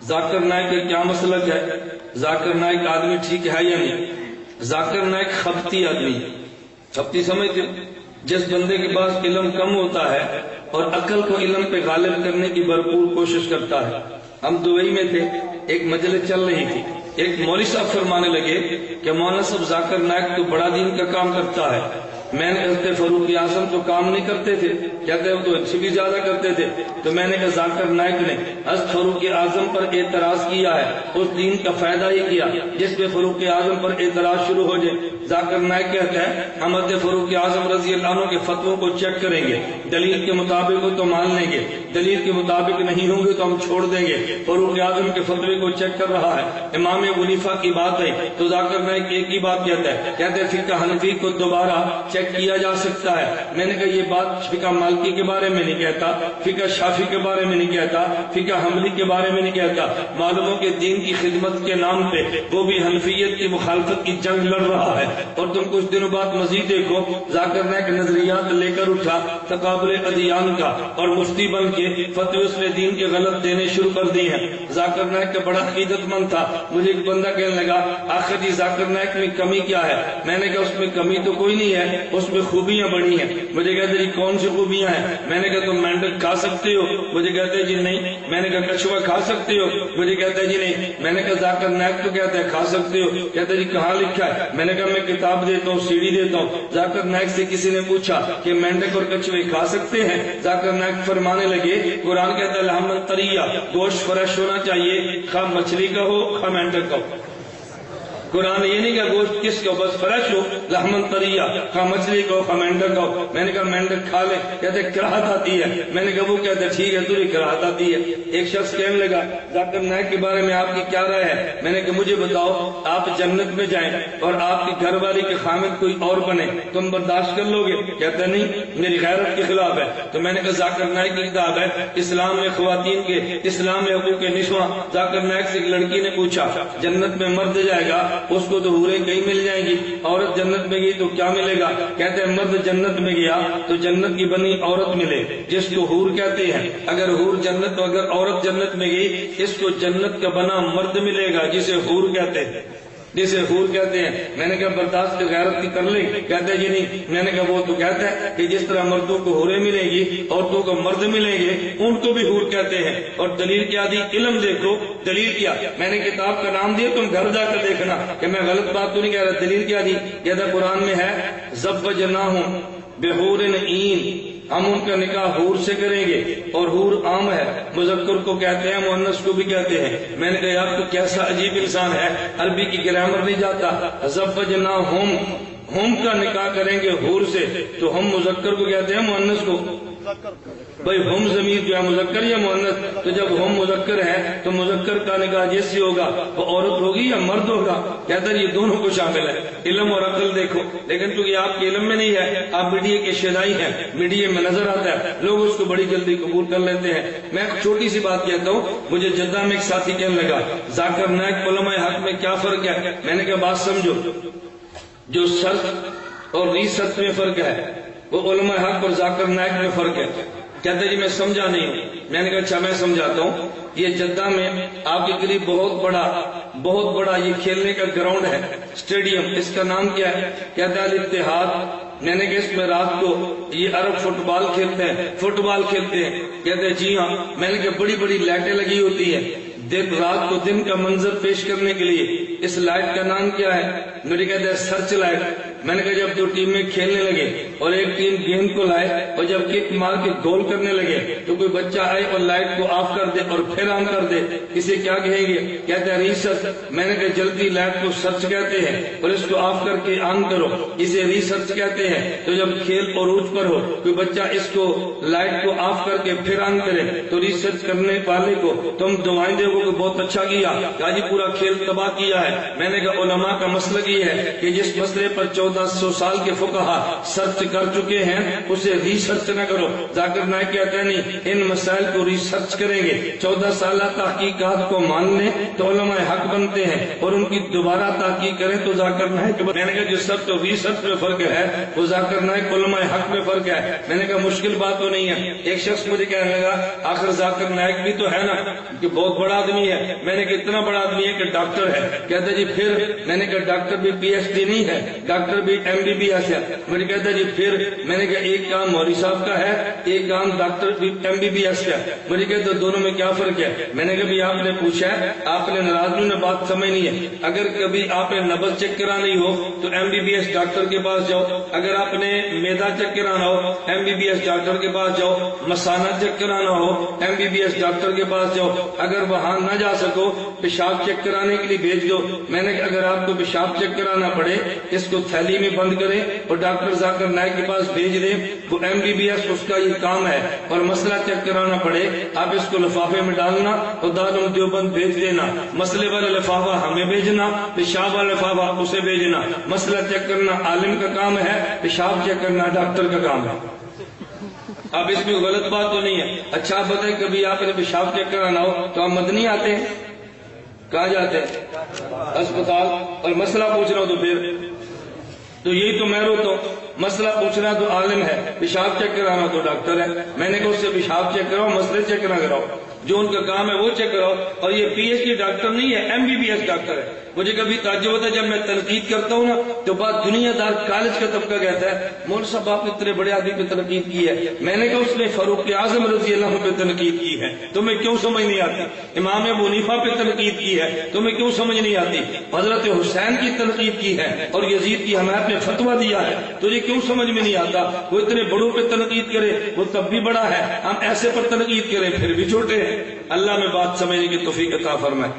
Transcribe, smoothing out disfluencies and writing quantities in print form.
ذاکر نائک کا کیا مسلک ہے؟ ذاکر نائک آدمی ٹھیک ہے یا نہیں؟ ذاکر نائک خبتی آدمی، خبتی سمجھتے؟ جس بندے کے پاس علم کم ہوتا ہے اور عقل کو علم پہ غالب کرنے کی بھرپور کوشش کرتا ہے۔ ہم دبئی میں تھے، ایک مجلس چل رہی تھی، ایک مولوی صاحب فرمانے لگے کہ مولانا صاحب ذاکر نائک تو بڑا دین کا کام کرتا ہے۔ میں نے کہتے فاروق اعظم تو کام نہیں کرتے تھے، کہتے وہ تو اچھی بھی زیادہ کرتے تھے۔ تو میں نے کہا ذاکر نائک نے حضرت فاروق اعظم پر اعتراض کیا ہے، اس دین کا فائدہ ہی کیا جس پہ فاروق اعظم پر اعتراض شروع ہو جائے۔ ذاکر نائک کہتا ہے ہم حضرت فاروق اعظم رضی اللہ عنہ کے فتووں کو چیک کریں گے، دلیل کے مطابق ہو تو مان لیں گے، دلیل کے مطابق نہیں ہوں گے تو ہم چھوڑ دیں گے۔ فاروق اعظم کے فتوے کو چیک کر رہا ہے، امام ابو حنیفہ کی بات ہے تو ذاکر نائک ایک ہی بات کہتا ہے، کہتے ہیں فقہ حنفی کو دوبارہ چیک کیا جا سکتا ہے۔ میں نے کہا یہ بات فقہ مالکی کے بارے میں نہیں کہتا، فقہ شافعی کے بارے میں نہیں کہتا، فقہ حنبلی کے بارے میں نہیں کہتا۔ معلوموں کے دین کی خدمت کے نام پہ وہ بھی حنفیت کی مخالفت کی جنگ لڑ رہا ہے۔ اور تم کچھ دنوں بعد مزید دیکھو ذاکر نائک نظریات لے کر اٹھا تقابل ادیان کا اور مفتی بن کے فتوی اس نے دین کے غلط دینے شروع کر دی ہیں۔ ذاکر نائک کا بڑا عقیدت مند تھا، مجھے ایک بندہ کہنے لگا آخر جی ذاکر نائک میں کمی کیا ہے؟ میں نے کہا اس میں کمی تو کوئی نہیں ہے، اس میں خوبیاں بڑی ہیں۔ مجھے کہتے جی کون سی خوبیاں ہیں؟ میں نے کہا تم مینڈک کھا سکتے ہو؟ مجھے کہتے جی نہیں۔ میں نے کہا کچھوا کھا سکتے ہو؟ مجھے کہتا ہے جی نہیں۔ میں نے کہا ذاکر نائک تو کہتا ہے کھا سکتے ہو، کہتا جی کہاں لکھا ہے؟ میں نے کہا میں کتاب دیتا ہوں، سیڑھی دیتا ہوں۔ ذاکر نائک سے کسی نے پوچھا کہ مینڈک اور کچھوے کھا سکتے ہیں؟ ذاکر نائک فرمانے لگے قرآن کہتا ہے لحمن طریہ، گوشت فریش ہونا چاہیے، خواہ مچھلی کا ہو خواہ مینڈک کا ہو۔ قرآن یہ نہیں کہ گوشت کس کا بس فریش ہو، لحمن طریہ، خواہ مچھلی کا ہو خواہ مینڈک کا ہو۔ میں نے کہا مینڈک کھا لے، کہتے کراہت آتی ہے۔ میں نے کہا وہ کہتے ٹھیک ہے تجھے کراہت آتی ہے۔ ایک شخص کہنے لگا ذاکر نائک کے بارے میں آپ کی کیا رائے ہے؟ میں نے کہا مجھے بتاؤ آپ جنت میں جائیں اور آپ کی گھر والی کے خامد کوئی اور بنے، تم برداشت کر لو گے؟ کہتا نہیں میری غیرت کے خلاف ہے۔ تو میں نے کہا ذاکر نائک کی کتاب ہے اسلام میں خواتین کے، اسلام میں حقوق نسواں۔ ذاکر نائک سے ایک لڑکی نے پوچھا جنت میں مرد جائے گا اس کو تو حوریں کئی مل جائیں گی، عورت جنت میں گئی تو کیا ملے گا؟ کہتے ہیں مرد جنت میں گیا تو جنت کی بنی عورت ملے جس کو حور کہتے ہیں، اگر عورت جنت میں گئی اس کو جنت کا بنا مرد ملے گا جسے حور کہتے ہیں، جسے حور کہتے ہیں۔ میں نے کہا برداشت غیرت کی کر لیں؟ کہتے جی نہیں۔ میں نے کہا وہ تو کہتا ہے کہ جس طرح مردوں کو حوریں ملیں گی عورتوں کو مرد ملیں گے، ان کو بھی حور کہتے ہیں۔ اور دلیل کیا دی؟ علم دیکھو دلیل کیا۔ میں نے کتاب کا نام دیا، تم گھر جا کر دیکھنا کہ میں غلط بات تو نہیں کہہ رہا۔ دلیل کیا دی؟ کہتا قرآن میں ہے زوجناہم بحور عین، ہم ان کا نکاح حور سے کریں گے۔ اور حور عام ہے، مذکر کو کہتے ہیں مؤنث کو بھی کہتے ہیں۔ میں نے کہا یار تو کیسا عجیب انسان ہے، عربی کی گرامر نہیں جاتا۔ زوجناہم، ہم کا نکاح کریں گے حور سے، تو ہم مذکر کو کہتے ہیں مؤنث کو؟ بھائی ہم ضمیر جو ہے مذکر یا مؤنث؟ تو جب ہم مذکر ہے تو مذکر کا نکاح جس سے ہوگا وہ عورت ہوگی یا مرد ہوگا؟ کہتا ہے یہ دونوں کو شامل ہے، علم اور عقل دیکھو۔ لیکن چونکہ آپ کے علم میں نہیں ہے، آپ میڈیا کے شیدائی ہیں، میڈیا میں نظر آتا ہے، لوگ اس کو بڑی جلدی قبول کر لیتے ہیں۔ میں ایک چھوٹی سی بات کہتا ہوں، مجھے جدہ میں ایک ساتھی کہنے لگا ذاکر نائک علماء حق میں کیا فرق ہے؟ میں نے کہا بات سمجھو، جو سرچ اور ریسرچ میں فرق ہے وہ علماء حق اور ذاکر نائک میں فرق ہے۔ کہتے جی میں سمجھا نہیں ہوں۔ میں نے کہا اچھا میں سمجھاتا ہوں۔ یہ جدہ میں آپ کے قریب بہت بڑا یہ کھیلنے کا گراؤنڈ ہے، اسٹیڈیم، اس کا نام کیا ہے؟ کہتا ہے الاتحاد۔ میں نے کہا اس میں رات کو یہ عرب فٹ بال کھیلتے ہیں؟ کہتے ہیں جی ہاں۔ میں نے کہا بڑی بڑی لائٹیں لگی ہوتی ہیں رات کو دن کا منظر پیش کرنے کے لیے، اس لائٹ کا نام کیا ہے؟ مجھے کہتے ہیں سرچ لائٹ۔ میں نے کہا جب دو ٹیمیں کھیلنے لگے اور ایک ٹیم گیند کو لائے اور جب کک مار کے گول کرنے لگے تو کوئی بچہ آئے اور لائٹ کو آف کر دے اور پھر آن کر دے، اسے کیا کہیں گے؟ کہتے ہیں ریسرچ۔ میں نے کہا جلدی لائٹ کو سرچ کہتے ہیں اور اس کو آف کر کے آن کرو، اسے ریسرچ کہتے ہیں۔ تو جب کھیل عروج پر ہو کوئی بچہ اس کو لائٹ کو آف کر کے پھر آن کرے تو ریسرچ کرنے والے کو تم دعائیں دے کہ بہت اچھا کیا، جی پورا کھیل تباہ کیا ہے۔ میں نے کہا علماء کا مسلک یہ ہے کہ جس مسئلے پر 14 1400 سال کے فقہا سرچ کر چکے ہیں، اسے ریسرچ نہ کرو۔ ذاکر نائک کہتے ہیں نہیں، ان مسائل کو ریسرچ کریں گے، 14 سالہ تحقیقات کو مان لیں تو علماء حق بنتے ہیں، اور ان کی دوبارہ تحقیق کریں تو ذاکر نائک۔ میں نے کہا جس سب تو ریسرچ میں فرق ہے وہ ذاکر نائک علماء حق میں فرق ہے۔ میں نے کہا مشکل بات تو نہیں ہے۔ ایک شخص مجھے کہنے لگا آخر ذاکر نائک بھی تو ہے نا کہ بہت بڑا آدمی ہے۔ میں نے کہا اتنا بڑا آدمی ہے کہ ڈاکٹر ہے۔ کہتا جی پھر؟ میں نے کہا ڈاکٹر بھی پی ایچ ڈی نہیں ہے، ڈاکٹر بھی MBBS ہے۔ مجھے کہتا جی پھر؟ میں نے کہا ایک کام مولوی صاحب کا ہے، ایک کام ڈاکٹر بھی MBBS کا ہے۔ مجھے کہتا دونوں میں کیا فرق ہے؟ میں نے کہا بھی آپ نے پوچھا ہے، آپ نے ناراض نے بات سمجھنی ہے۔ اگر کبھی آپ نے نبض چیک کرانی ہو تو MBBS ڈاکٹر کے پاس جاؤ، اگر آپ نے میدا چیک کرانا ہو MBBS ڈاکٹر کے پاس جاؤ، مثانہ چیک کرانا ہو MBBS ڈاکٹر کے پاس جاؤ، اگر وہاں نہ جا سکو پیشاب چیک کرانے کے لیے بھیج دو۔ میں نے کہا اگر آپ کو پیشاب چیک کرانا پڑے اس کو تھیلی میں بند کریں اور ڈاکٹر ذاکر نائک کے پاس بھیج دیں، وہ MBBS اس کا یہ کام ہے، اور مسئلہ چیک کرانا پڑے آپ اس کو لفافے میں ڈالنا اور دارالعلوم دیوبند بھیج دینا، مسئلے والا لفافہ ہمیں بھیجنا، پیشاب والا لفافہ اسے بھیجنا۔ مسئلہ چیک کرنا عالم کا کام ہے، پیشاب چیک کرنا ڈاکٹر کا کام ہے۔ اب اس میں غلط بات تو نہیں ہے۔ اچھا آپ بتائیں کبھی آپ نے پیشاب چیک کرانا ہو تو آپ مدنی آتے ہیں، کہاں جاتے ہیں؟ اسپتال۔ اور مسئلہ پوچھنا ہو تو پھر تو یہی تو میں روتا ہوں۔ مسئلہ پوچھنا تو عالم ہے، پیشاب چیک کرانا تو ڈاکٹر ہے۔ میں نے کہا اس سے پیشاب چیک کراؤ، مسئلے چیک نہ کراؤ، جو ان کا کام ہے وہ چیک کراؤ۔ اور یہ PhD ڈاکٹر نہیں ہے، MBBS ڈاکٹر ہے۔ مجھے کبھی تعجب ہوتا ہے جب میں تنقید کرتا ہوں نا تو بات دنیا دار کالج کا طبقہ کہتا ہے مول صاحب آپ نے اتنے بڑے آدمی پہ تنقید کی ہے۔ میں نے کہا اس نے فاروق اعظم رضی اللہ عنہ پہ تنقید کی ہے، تمہیں کیوں سمجھ نہیں آتی؟ امام ابو حنیفہ پہ تنقید کی ہے، تمہیں کیوں سمجھ نہیں آتی؟ حضرت حسین کی تنقید کی ہے اور یزید کی حمایت میں فتویٰ دیا ہے، تجھے کیوں سمجھ میں نہیں آتا؟ وہ اتنے بڑوں پہ تنقید کرے وہ تب بھی بڑا ہے، ہم ایسے پر تنقید کریں پھر بھی چھوٹے ہیں۔ اللہ میں بات سمجھنے کی توفیق عطا فرمائے۔